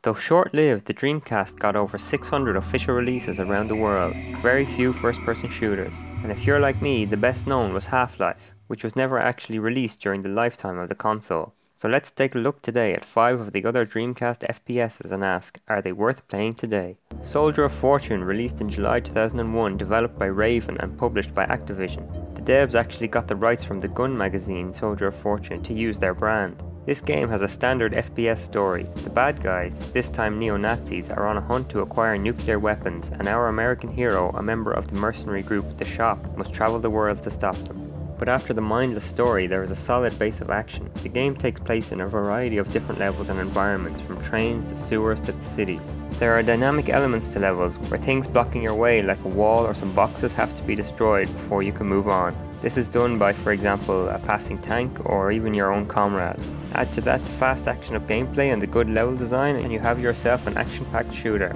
Though short-lived, the Dreamcast got over 600 official releases around the world, very few first-person shooters. And if you're like me, the best known was Half-Life, which was never actually released during the lifetime of the console. So let's take a look today at 5 of the other Dreamcast FPSs and ask, are they worth playing today? Soldier of Fortune, released in July 2001, developed by Raven and published by Activision. The devs actually got the rights from the gun magazine Soldier of Fortune to use their brand. This game has a standard FPS story. The bad guys, this time neo-Nazis, are on a hunt to acquire nuclear weapons, and our American hero, a member of the mercenary group The Shop, must travel the world to stop them. But after the mindless story, there is a solid base of action. The game takes place in a variety of different levels and environments, from trains to sewers to the city. There are dynamic elements to levels, where things blocking your way like a wall or some boxes have to be destroyed before you can move on. This is done by, for example, a passing tank or even your own comrade. Add to that the fast action of gameplay and the good level design, and you have yourself an action-packed shooter.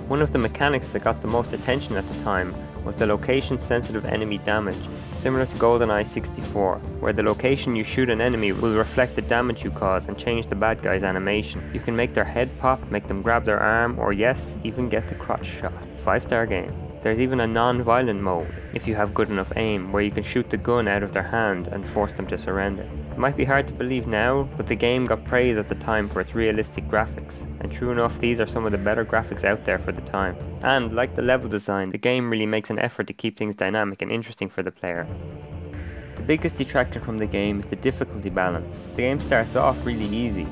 One of the mechanics that got the most attention at the time was the location-sensitive enemy damage, similar to GoldenEye 64, where the location you shoot an enemy will reflect the damage you cause and change the bad guy's animation. You can make their head pop, make them grab their arm, or yes, even get the crotch shot. 5-star game. There's even a non-violent mode, if you have good enough aim, where you can shoot the gun out of their hand and force them to surrender. It might be hard to believe now, but the game got praise at the time for its realistic graphics, and true enough, these are some of the better graphics out there for the time. And like the level design, the game really makes an effort to keep things dynamic and interesting for the player. The biggest detractor from the game is the difficulty balance. The game starts off really easy.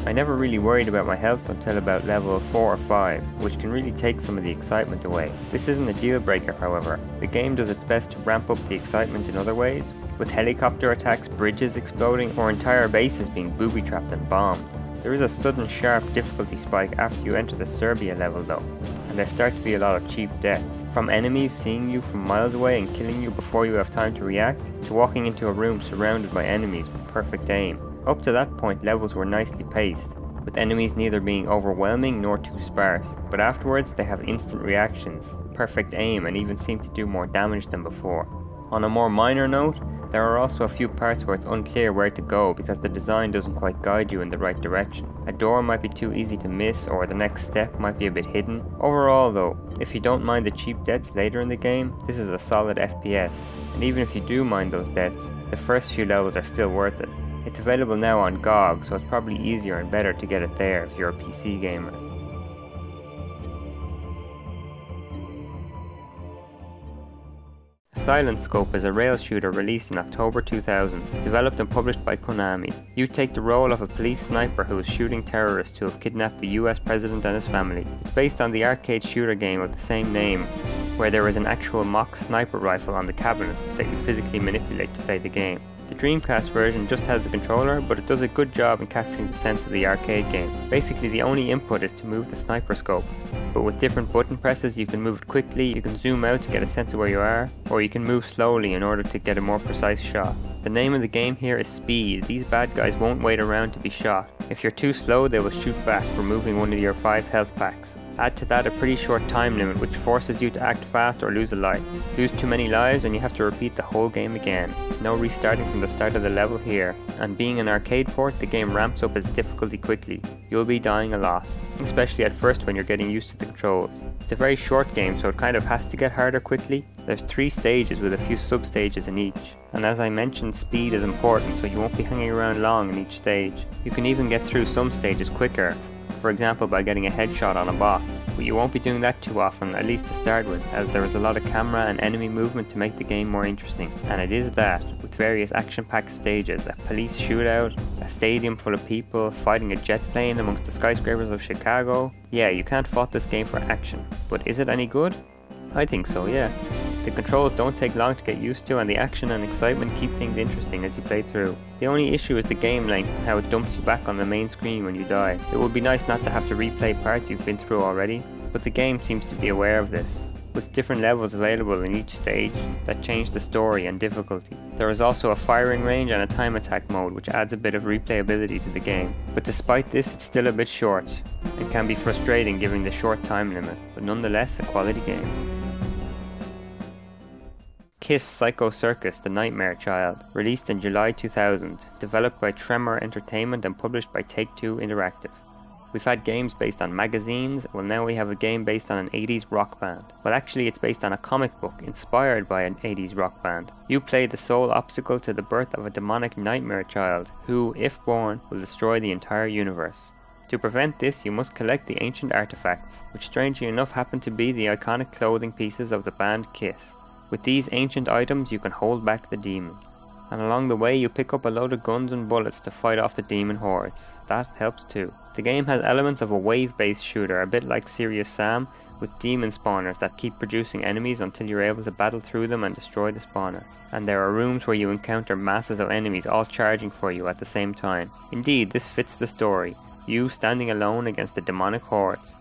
I never really worried about my health until about level 4 or 5, which can really take some of the excitement away. This isn't a deal breaker, however. The game does its best to ramp up the excitement in other ways, with helicopter attacks, bridges exploding, or entire bases being booby-trapped and bombed. There is a sudden sharp difficulty spike after you enter the Serbia level though, and there start to be a lot of cheap deaths. From enemies seeing you from miles away and killing you before you have time to react, to walking into a room surrounded by enemies with perfect aim. Up to that point, levels were nicely paced, with enemies neither being overwhelming nor too sparse, but afterwards they have instant reactions, perfect aim, and even seem to do more damage than before. On a more minor note, there are also a few parts where it's unclear where to go because the design doesn't quite guide you in the right direction. A door might be too easy to miss, or the next step might be a bit hidden. Overall though, if you don't mind the cheap deaths later in the game, this is a solid FPS, and even if you do mind those deaths, the first few levels are still worth it. It's available now on GOG, so it's probably easier and better to get it there if you're a PC gamer. Silent Scope is a rail shooter released in October 2000, developed and published by Konami. You take the role of a police sniper who is shooting terrorists who have kidnapped the US president and his family. It's based on the arcade shooter game of the same name, where there is an actual mock sniper rifle on the cabinet that you physically manipulate to play the game. The Dreamcast version just has the controller, but it does a good job in capturing the sense of the arcade game. Basically, the only input is to move the sniper scope, but with different button presses you can move it quickly, you can zoom out to get a sense of where you are, or you can move slowly in order to get a more precise shot. The name of the game here is Speed. These bad guys won't wait around to be shot. If you're too slow, they will shoot back, removing one of your 5 health packs. Add to that a pretty short time limit which forces you to act fast or lose a life. Lose too many lives and you have to repeat the whole game again. No restarting from the start of the level here, and being an arcade port, the game ramps up its difficulty quickly. You'll be dying a lot, especially at first when you're getting used to the controls. It's a very short game, so it kind of has to get harder quickly. There's 3 stages with a few sub-stages in each, and as I mentioned, speed is important, so you won't be hanging around long in each stage. You can even get through some stages quicker, for example by getting a headshot on a boss, but you won't be doing that too often, at least to start with, as there is a lot of camera and enemy movement to make the game more interesting. And it is that, with various action-packed stages, a police shootout, a stadium full of people, fighting a jet plane amongst the skyscrapers of Chicago. Yeah, you can't fault this game for action, but is it any good? I think so, yeah. The controls don't take long to get used to, and the action and excitement keep things interesting as you play through. The only issue is the game length and how it dumps you back on the main screen when you die. It would be nice not to have to replay parts you've been through already, but the game seems to be aware of this, with different levels available in each stage that change the story and difficulty. There is also a firing range and a time attack mode which adds a bit of replayability to the game. But despite this, it's still a bit short and can be frustrating given the short time limit, but nonetheless a quality game. Kiss Psycho Circus: The Nightmare Child, released in July 2000, developed by Tremor Entertainment and published by Take-Two Interactive. We've had games based on magazines, well now we have a game based on an 80s rock band. Well actually it's based on a comic book inspired by an 80s rock band. You play the sole obstacle to the birth of a demonic nightmare child who, if born, will destroy the entire universe. To prevent this, you must collect the ancient artifacts, which strangely enough happen to be the iconic clothing pieces of the band Kiss. With these ancient items you can hold back the demon. And along the way you pick up a load of guns and bullets to fight off the demon hordes. That helps too. The game has elements of a wave-based shooter, a bit like Serious Sam, with demon spawners that keep producing enemies until you're able to battle through them and destroy the spawner. And there are rooms where you encounter masses of enemies all charging for you at the same time. Indeed, this fits the story, you standing alone against the demonic hordes.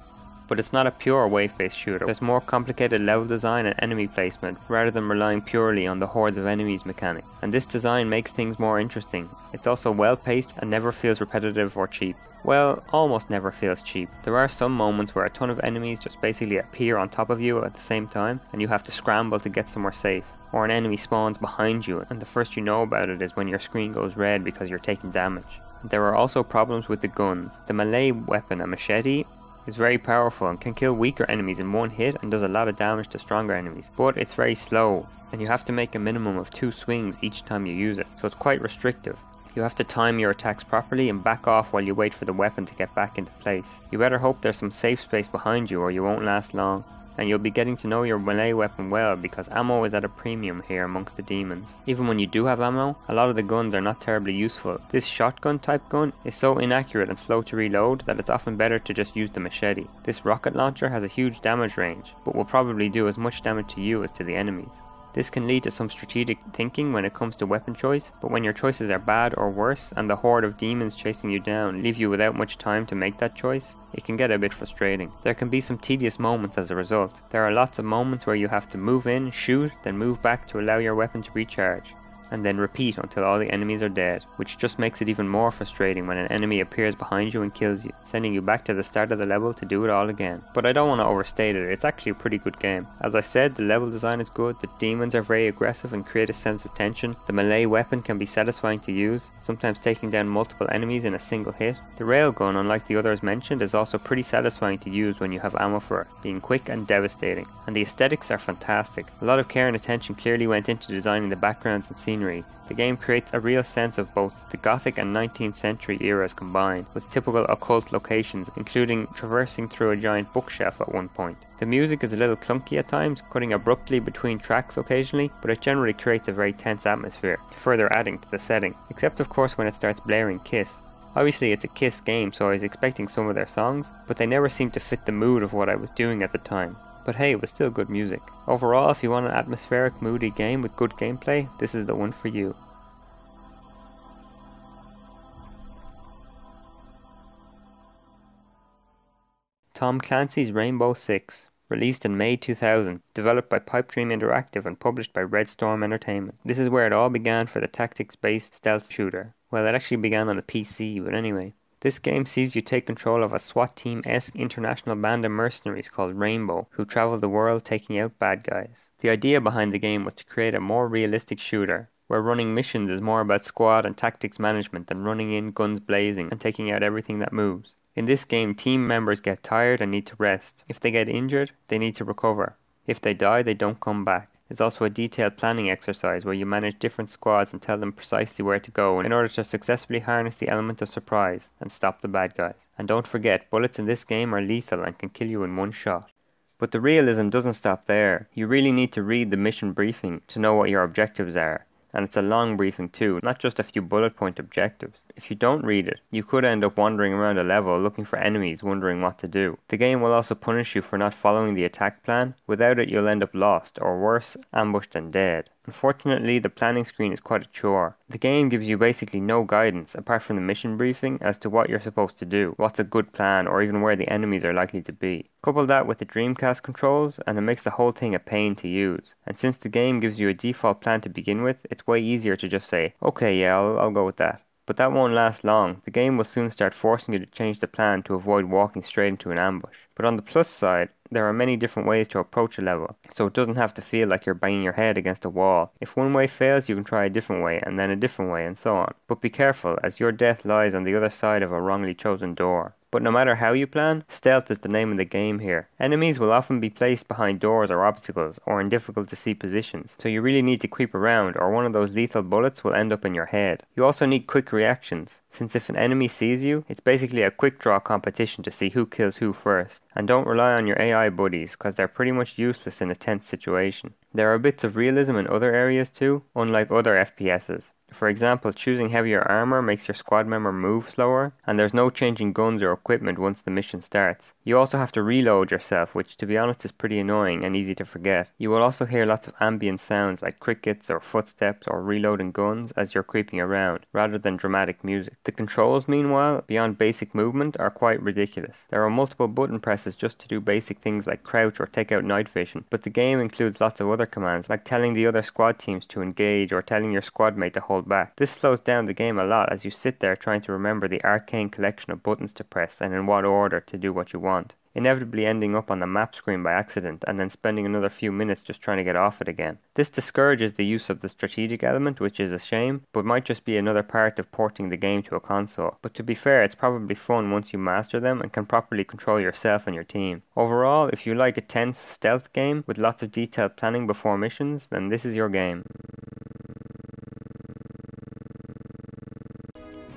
But it's not a pure wave-based shooter. There's more complicated level design and enemy placement, rather than relying purely on the hordes of enemies mechanic. And this design makes things more interesting. It's also well-paced and never feels repetitive or cheap. Well, almost never feels cheap. There are some moments where a ton of enemies just basically appear on top of you at the same time, and you have to scramble to get somewhere safe. Or an enemy spawns behind you, and the first you know about it is when your screen goes red because you're taking damage. There are also problems with the guns. The melee weapon, a machete, is very powerful and can kill weaker enemies in one hit and does a lot of damage to stronger enemies, but it's very slow and you have to make a minimum of 2 swings each time you use it, so it's quite restrictive. You have to time your attacks properly and back off while you wait for the weapon to get back into place. You better hope there's some safe space behind you or you won't last long. And you'll be getting to know your melee weapon well because ammo is at a premium here amongst the demons. Even when you do have ammo, a lot of the guns are not terribly useful. This shotgun type gun is so inaccurate and slow to reload that it's often better to just use the machete. This rocket launcher has a huge damage range, but will probably do as much damage to you as to the enemies. This can lead to some strategic thinking when it comes to weapon choice, but when your choices are bad or worse and the horde of demons chasing you down leave you without much time to make that choice, it can get a bit frustrating. There can be some tedious moments as a result. There are lots of moments where you have to move in, shoot, then move back to allow your weapon to recharge, and then repeat until all the enemies are dead, which just makes it even more frustrating when an enemy appears behind you and kills you, sending you back to the start of the level to do it all again. But I don't want to overstate it, it's actually a pretty good game. As I said, the level design is good, the demons are very aggressive and create a sense of tension, the melee weapon can be satisfying to use, sometimes taking down multiple enemies in a single hit. The railgun, unlike the others mentioned, is also pretty satisfying to use when you have ammo for it, being quick and devastating. And the aesthetics are fantastic. A lot of care and attention clearly went into designing the backgrounds and scenery. The game creates a real sense of both the Gothic and 19th century eras combined, with typical occult locations, including traversing through a giant bookshelf at one point. The music is a little clunky at times, cutting abruptly between tracks occasionally, but it generally creates a very tense atmosphere, further adding to the setting, except of course when it starts blaring Kiss. Obviously it's a Kiss game, so I was expecting some of their songs, but they never seemed to fit the mood of what I was doing at the time. But hey, it was still good music. Overall, if you want an atmospheric, moody game with good gameplay, this is the one for you. Tom Clancy's Rainbow Six, released in May 2000, developed by Pipe Dream Interactive and published by Red Storm Entertainment. This is where it all began for the tactics-based stealth shooter. Well, it actually began on the PC, but anyway. This game sees you take control of a SWAT team-esque international band of mercenaries called Rainbow, who travel the world taking out bad guys. The idea behind the game was to create a more realistic shooter, where running missions is more about squad and tactics management than running in guns blazing and taking out everything that moves. In this game, team members get tired and need to rest. If they get injured, they need to recover. If they die, they don't come back. It's also a detailed planning exercise where you manage different squads and tell them precisely where to go in order to successfully harness the element of surprise and stop the bad guys. And don't forget, bullets in this game are lethal and can kill you in one shot. But the realism doesn't stop there. You really need to read the mission briefing to know what your objectives are. And it's a long briefing too, not just a few bullet point objectives. If you don't read it, you could end up wandering around a level looking for enemies wondering what to do. The game will also punish you for not following the attack plan. Without it you'll end up lost, or worse, ambushed and dead. Unfortunately, the planning screen is quite a chore. The game gives you basically no guidance apart from the mission briefing as to what you're supposed to do, what's a good plan, or even where the enemies are likely to be. Couple that with the Dreamcast controls and it makes the whole thing a pain to use. And since the game gives you a default plan to begin with, it's way easier to just say, okay, yeah, I'll go with that. But that won't last long. The game will soon start forcing you to change the plan to avoid walking straight into an ambush. But on the plus side, there are many different ways to approach a level, so it doesn't have to feel like you're banging your head against a wall. If one way fails, you can try a different way, and then a different way, and so on. But be careful, as your death lies on the other side of a wrongly chosen door. But no matter how you plan, stealth is the name of the game here. Enemies will often be placed behind doors or obstacles, or in difficult to see positions, so you really need to creep around or one of those lethal bullets will end up in your head. You also need quick reactions, since if an enemy sees you, it's basically a quick draw competition to see who kills who first. And don't rely on your AI buddies, cause they're pretty much useless in a tense situation. There are bits of realism in other areas too, unlike other FPSs. For example, choosing heavier armor makes your squad member move slower, and there's no changing guns or equipment once the mission starts. You also have to reload yourself, which to be honest is pretty annoying and easy to forget. You will also hear lots of ambient sounds like crickets or footsteps or reloading guns as you're creeping around, rather than dramatic music. The controls, meanwhile, beyond basic movement, are quite ridiculous. There are multiple button presses just to do basic things like crouch or take out night vision, but the game includes lots of other commands like telling the other squad teams to engage or telling your squad mate to hold back. This slows down the game a lot as you sit there trying to remember the arcane collection of buttons to press and in what order to do what you want, inevitably ending up on the map screen by accident and then spending another few minutes just trying to get off it again. This discourages the use of the strategic element, which is a shame, but might just be another part of porting the game to a console. But to be fair, it's probably fun once you master them and can properly control yourself and your team. Overall, if you like a tense stealth game with lots of detailed planning before missions, then this is your game.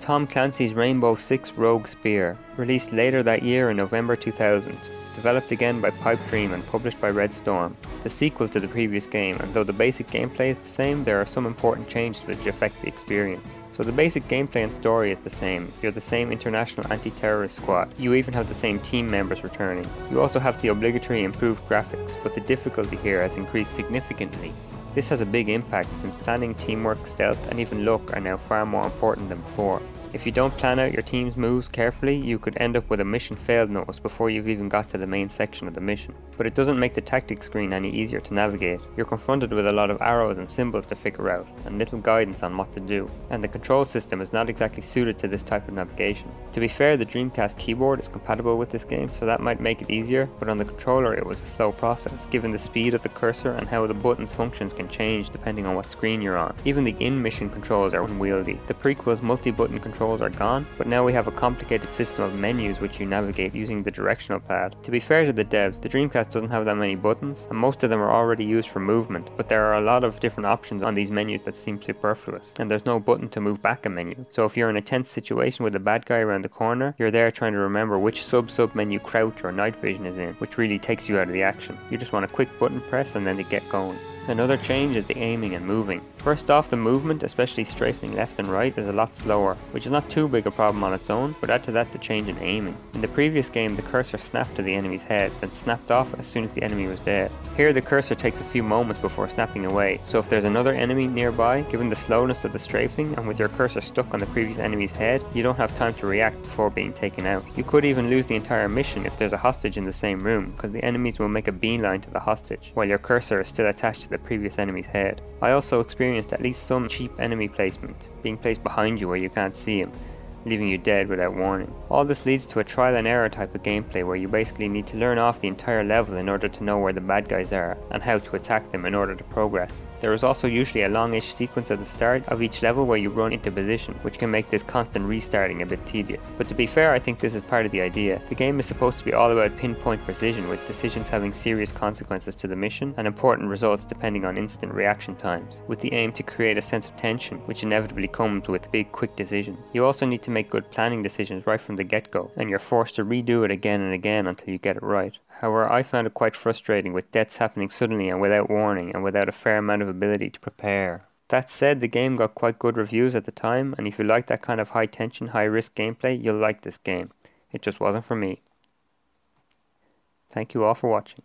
Tom Clancy's Rainbow Six Rogue Spear, released later that year in November 2000, developed again by Pipe Dream and published by Red Storm, the sequel to the previous game, and though the basic gameplay is the same, there are some important changes which affect the experience. So the basic gameplay and story is the same. You're the same international anti-terrorist squad. You even have the same team members returning. You also have the obligatory improved graphics, but the difficulty here has increased significantly. This has a big impact since planning, teamwork, stealth and even luck are now far more important than before. If you don't plan out your team's moves carefully, you could end up with a mission failed notice before you've even got to the main section of the mission. But it doesn't make the tactics screen any easier to navigate. You're confronted with a lot of arrows and symbols to figure out, and little guidance on what to do. And the control system is not exactly suited to this type of navigation. To be fair, the Dreamcast keyboard is compatible with this game, so that might make it easier, but on the controller it was a slow process, given the speed of the cursor and how the button's functions can change depending on what screen you're on. Even the in-mission controls are unwieldy. The prequel's multi-button controls are gone, but now we have a complicated system of menus which you navigate using the directional pad. To be fair to the devs, the Dreamcast doesn't have that many buttons, and most of them are already used for movement, but there are a lot of different options on these menus that seem superfluous, and there's no button to move back a menu. So if you're in a tense situation with a bad guy around the corner, you're there trying to remember which sub menu crouch or night vision is in, which really takes you out of the action. You just want a quick button press and then to get going. Another change is the aiming and moving. First off, the movement, especially strafing left and right, is a lot slower, which is not too big a problem on its own, but add to that the change in aiming. In the previous game, the cursor snapped to the enemy's head, then snapped off as soon as the enemy was dead. Here the cursor takes a few moments before snapping away, so if there's another enemy nearby, given the slowness of the strafing, and with your cursor stuck on the previous enemy's head, you don't have time to react before being taken out. You could even lose the entire mission if there's a hostage in the same room, because the enemies will make a beeline to the hostage, while your cursor is still attached to the previous enemy's head. I also experienced at least some cheap enemy placement, being placed behind you where you can't see him, leaving you dead without warning. All this leads to a trial and error type of gameplay where you basically need to learn off the entire level in order to know where the bad guys are and how to attack them in order to progress. There is also usually a longish sequence at the start of each level where you run into position, which can make this constant restarting a bit tedious. But to be fair, I think this is part of the idea. The game is supposed to be all about pinpoint precision, with decisions having serious consequences to the mission and important results depending on instant reaction times, with the aim to create a sense of tension, which inevitably comes with big quick decisions. You also need to make good planning decisions right from the get-go, and you're forced to redo it again and again until you get it right. However, I found it quite frustrating with deaths happening suddenly and without warning and without a fair amount of ability to prepare. That said, the game got quite good reviews at the time, and if you like that kind of high tension, high risk gameplay, you'll like this game. It just wasn't for me. Thank you all for watching.